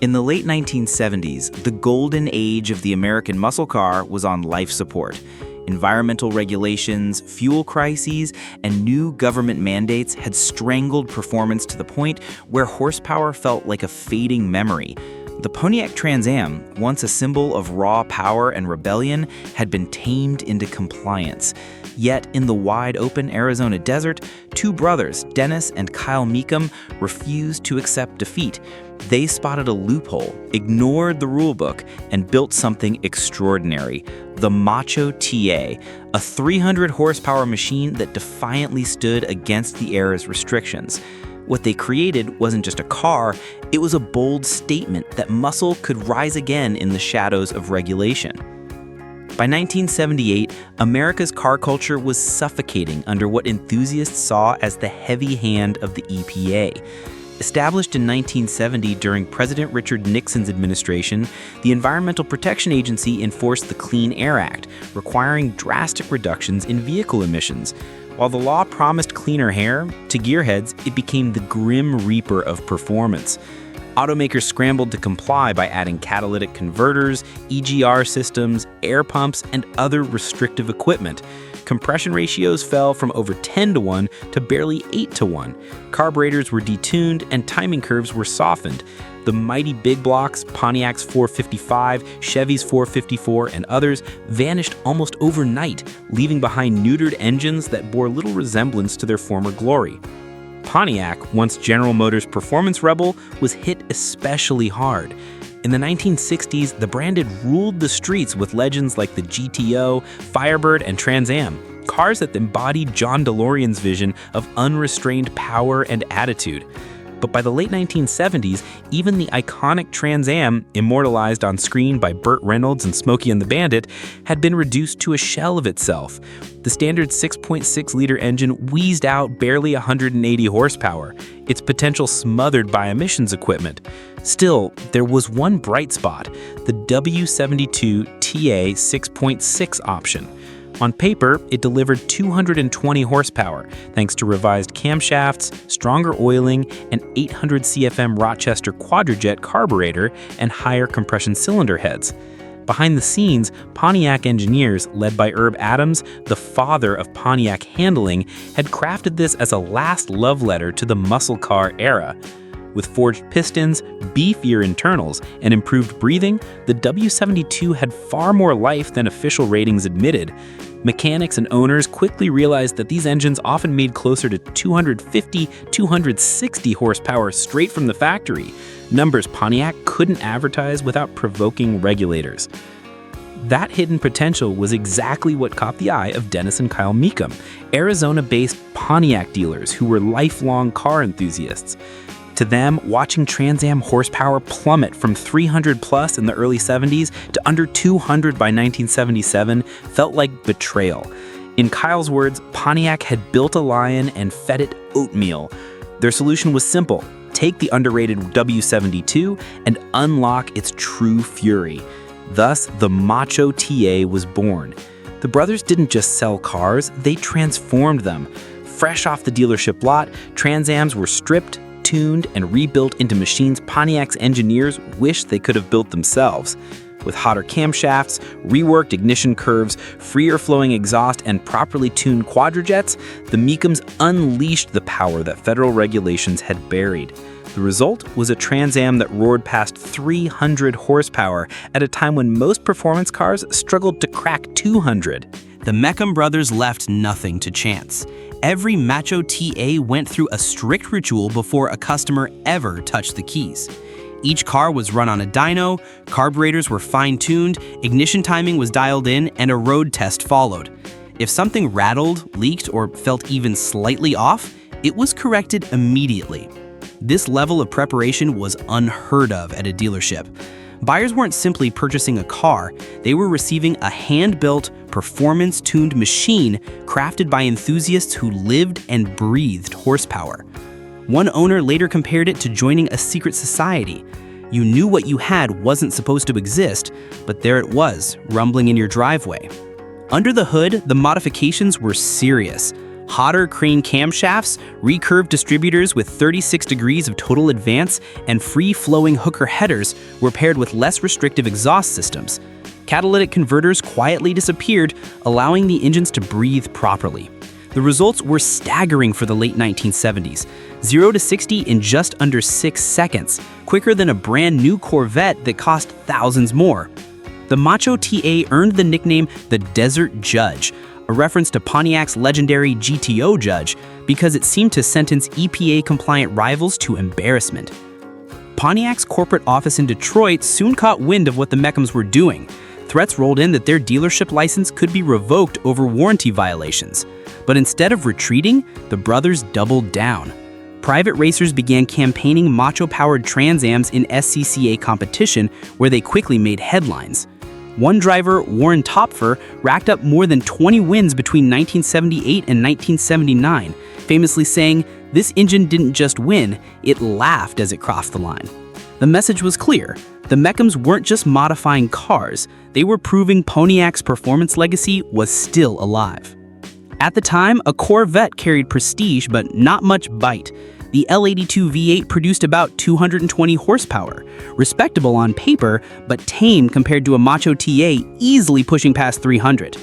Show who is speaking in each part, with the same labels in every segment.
Speaker 1: In the late 1970s, the golden age of the American muscle car was on life support. Environmental regulations, fuel crises, and new government mandates had strangled performance to the point where horsepower felt like a fading memory. The Pontiac Trans Am, once a symbol of raw power and rebellion, had been tamed into compliance. Yet, in the wide-open Arizona desert, two brothers, Dennis and Kyle Meekum, refused to accept defeat. They spotted a loophole, ignored the rulebook, and built something extraordinary: the Macho T, a 300-horsepower machine that defiantly stood against the era's restrictions. What they created wasn't just a car, it was a bold statement that muscle could rise again in the shadows of regulation. By 1978, America's car culture was suffocating under what enthusiasts saw as the heavy hand of the EPA. Established in 1970 during President Richard Nixon's administration, the Environmental Protection Agency enforced the Clean Air Act, requiring drastic reductions in vehicle emissions. While the law promised cleaner air, to gearheads, it became the grim reaper of performance. Automakers scrambled to comply by adding catalytic converters, EGR systems, air pumps, and other restrictive equipment. Compression ratios fell from over 10-to-1 to barely 8-to-1. Carburetors were detuned and timing curves were softened. The mighty big blocks, Pontiac's 455, Chevy's 454, and others vanished almost overnight, leaving behind neutered engines that bore little resemblance to their former glory. Pontiac, once General Motors' performance rebel, was hit especially hard. In the 1960s, the brand had ruled the streets with legends like the GTO, Firebird, and Trans Am, cars that embodied John DeLorean's vision of unrestrained power and attitude. But by the late 1970s, even the iconic Trans Am, immortalized on screen by Burt Reynolds and Smokey and the Bandit, had been reduced to a shell of itself. The standard 6.6-liter engine wheezed out barely 180 horsepower, its potential smothered by emissions equipment. Still, there was one bright spot: the W72 TA 6.6 option. On paper, it delivered 220 horsepower, thanks to revised camshafts, stronger oiling, an 800 CFM Rochester Quadrajet carburetor, and higher compression cylinder heads. Behind the scenes, Pontiac engineers, led by Herb Adams, the father of Pontiac handling, had crafted this as a last love letter to the muscle car era. With forged pistons, beefier internals, and improved breathing, the W72 had far more life than official ratings admitted. Mechanics and owners quickly realized that these engines often made closer to 250, 260 horsepower straight from the factory, numbers Pontiac couldn't advertise without provoking regulators. That hidden potential was exactly what caught the eye of Dennis and Kyle Meekum, Arizona-based Pontiac dealers who were lifelong car enthusiasts. To them, watching Trans Am horsepower plummet from 300 plus in the early 70s to under 200 by 1977 felt like betrayal. In Kyle's words, Pontiac had built a lion and fed it oatmeal. Their solution was simple: take the underrated W72 and unlock its true fury. Thus, the Macho TA was born. The brothers didn't just sell cars, they transformed them. Fresh off the dealership lot, Trans Ams were stripped, tuned, and rebuilt into machines Pontiac's engineers wished they could have built themselves. With hotter camshafts, reworked ignition curves, freer flowing exhaust, and properly tuned quadrajets, the Meekums unleashed the power that federal regulations had buried. The result was a Trans Am that roared past 300 horsepower at a time when most performance cars struggled to crack 200.
Speaker 2: The Meekum brothers left nothing to chance. Every Macho TA went through a strict ritual before a customer ever touched the keys. Each car was run on a dyno, carburetors were fine-tuned, ignition timing was dialed in, and a road test followed. If something rattled, leaked, or felt even slightly off, it was corrected immediately. This level of preparation was unheard of at a dealership. Buyers weren't simply purchasing a car, they were receiving a hand-built, performance-tuned machine crafted by enthusiasts who lived and breathed horsepower. One owner later compared it to joining a secret society. You knew what you had wasn't supposed to exist, but there it was, rumbling in your driveway. Under the hood, the modifications were serious. Hotter crane camshafts, recurved distributors with 36 degrees of total advance, and free-flowing hooker headers were paired with less restrictive exhaust systems. Catalytic converters quietly disappeared, allowing the engines to breathe properly. The results were staggering for the late 1970s. 0 to 60 in just under 6 seconds, quicker than a brand new Corvette that cost thousands more. The Macho TA earned the nickname the Desert Judge, a reference to Pontiac's legendary GTO Judge, because it seemed to sentence EPA-compliant rivals to embarrassment. Pontiac's corporate office in Detroit soon caught wind of what the Mechams were doing. Threats rolled in that their dealership license could be revoked over warranty violations. But instead of retreating, the brothers doubled down. Private racers began campaigning Macho-powered Trans Ams in SCCA competition, where they quickly made headlines. One driver, Warren Topfer, racked up more than 20 wins between 1978 and 1979, famously saying, "This engine didn't just win, it laughed as it crossed the line." The message was clear. The Mechams weren't just modifying cars, they were proving Pontiac's performance legacy was still alive. At the time, a Corvette carried prestige but not much bite. The L82 V8 produced about 220 horsepower, respectable on paper, but tame compared to a Macho TA easily pushing past 300.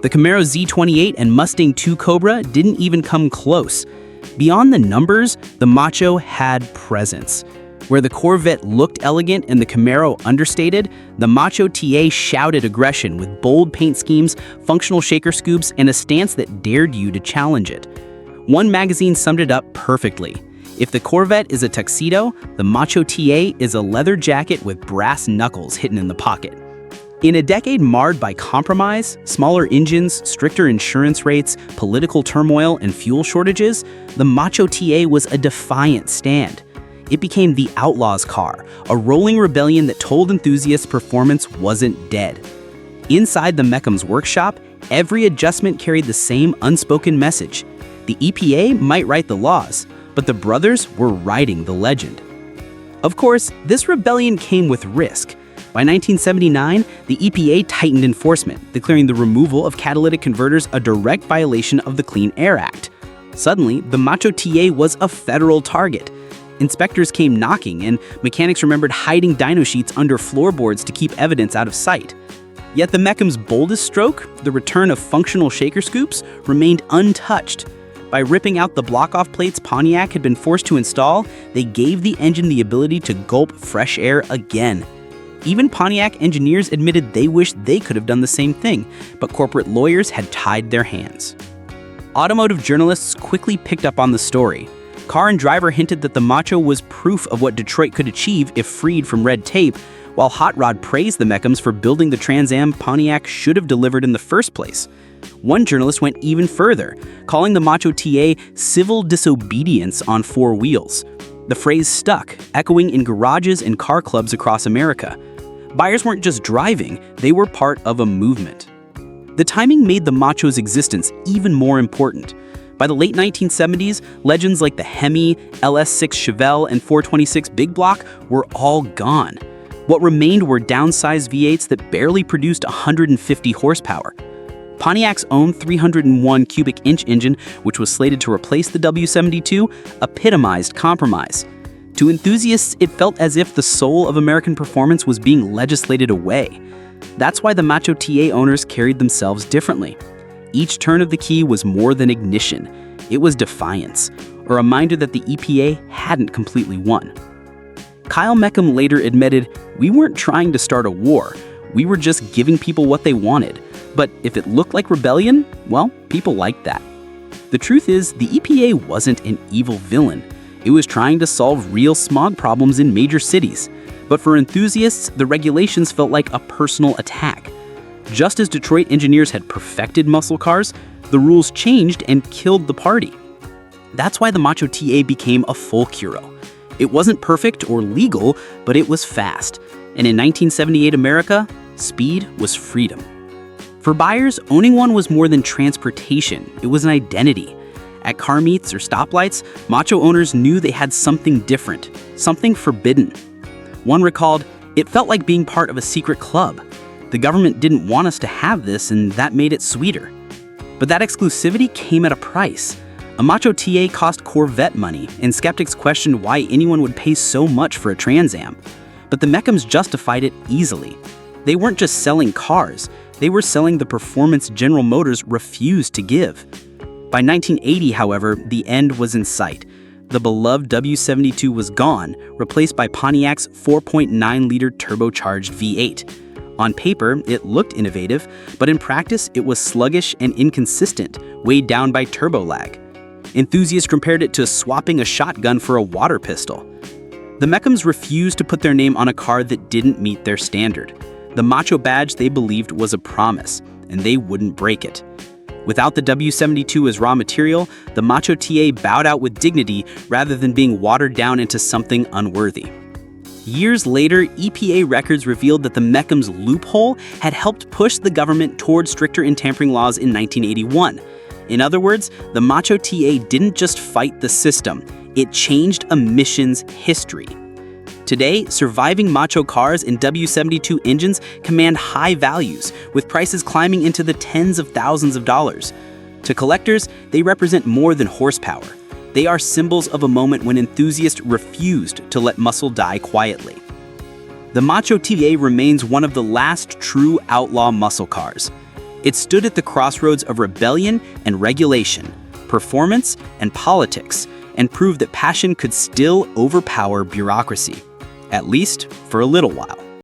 Speaker 2: The Camaro Z28 and Mustang II Cobra didn't even come close. Beyond the numbers, the Macho had presence. Where the Corvette looked elegant and the Camaro understated, the Macho TA shouted aggression with bold paint schemes, functional shaker scoops, and a stance that dared you to challenge it. One magazine summed it up perfectly. If the Corvette is a tuxedo, the Macho TA is a leather jacket with brass knuckles hidden in the pocket. In a decade marred by compromise, smaller engines, stricter insurance rates, political turmoil, and fuel shortages, the Macho TA was a defiant stand. It became the outlaw's car, a rolling rebellion that told enthusiasts performance wasn't dead. Inside the Mechams workshop, every adjustment carried the same unspoken message. The EPA might write the laws, but the brothers were writing the legend. Of course, this rebellion came with risk. By 1979, the EPA tightened enforcement, declaring the removal of catalytic converters a direct violation of the Clean Air Act. Suddenly, the Macho TA was a federal target. Inspectors came knocking, and mechanics remembered hiding dyno sheets under floorboards to keep evidence out of sight. Yet the Mechams' boldest stroke, the return of functional shaker scoops, remained untouched. By ripping out the block-off plates Pontiac had been forced to install, they gave the engine the ability to gulp fresh air again. Even Pontiac engineers admitted they wished they could have done the same thing, but corporate lawyers had tied their hands. Automotive journalists quickly picked up on the story. Car and Driver hinted that the Macho was proof of what Detroit could achieve if freed from red tape, while Hot Rod praised the Mechams for building the Trans Am Pontiac should have delivered in the first place. One journalist went even further, calling the Macho TA civil disobedience on four wheels. The phrase stuck, echoing in garages and car clubs across America. Buyers weren't just driving, they were part of a movement. The timing made the Macho's existence even more important. By the late 1970s, legends like the Hemi, LS6 Chevelle, and 426 Big Block were all gone. What remained were downsized V8s that barely produced 150 horsepower. Pontiac's own 301 cubic inch engine, which was slated to replace the W72, epitomized compromise. To enthusiasts, it felt as if the soul of American performance was being legislated away. That's why the Macho TA owners carried themselves differently. Each turn of the key was more than ignition. It was defiance, a reminder that the EPA hadn't completely won. Kyle Mecham later admitted, "We weren't trying to start a war. We were just giving people what they wanted. But if it looked like rebellion, well, people liked that." The truth is, the EPA wasn't an evil villain. It was trying to solve real smog problems in major cities. But for enthusiasts, the regulations felt like a personal attack. Just as Detroit engineers had perfected muscle cars, the rules changed and killed the party. That's why the Macho TA became a folk hero. It wasn't perfect or legal, but it was fast. And in 1978 America, speed was freedom. For buyers, owning one was more than transportation. It was an identity. At car meets or stoplights, Macho owners knew they had something different, something forbidden. One recalled, "It felt like being part of a secret club. The government didn't want us to have this, and that made it sweeter." But that exclusivity came at a price. A Macho TA cost Corvette money, and skeptics questioned why anyone would pay so much for a Trans Am. But the Mechams justified it easily. They weren't just selling cars, they were selling the performance General Motors refused to give. By 1980, however, the end was in sight. The beloved W72 was gone, replaced by Pontiac's 4.9-liter turbocharged V8. On paper, it looked innovative, but in practice, it was sluggish and inconsistent, weighed down by turbo lag. Enthusiasts compared it to swapping a shotgun for a water pistol. The Mechams refused to put their name on a car that didn't meet their standard. The Macho badge they believed was a promise, and they wouldn't break it. Without the W72 as raw material, the Macho TA bowed out with dignity rather than being watered down into something unworthy. Years later, EPA records revealed that the Mechams loophole had helped push the government toward stricter anti-tampering laws in 1981. In other words, the Macho TA didn't just fight the system, it changed emissions history. Today, surviving Macho cars and W72 engines command high values, with prices climbing into the tens of thousands of dollars. To collectors, they represent more than horsepower. They are symbols of a moment when enthusiasts refused to let muscle die quietly. The Macho TA remains one of the last true outlaw muscle cars. It stood at the crossroads of rebellion and regulation, performance and politics, and proved that passion could still overpower bureaucracy, at least for a little while.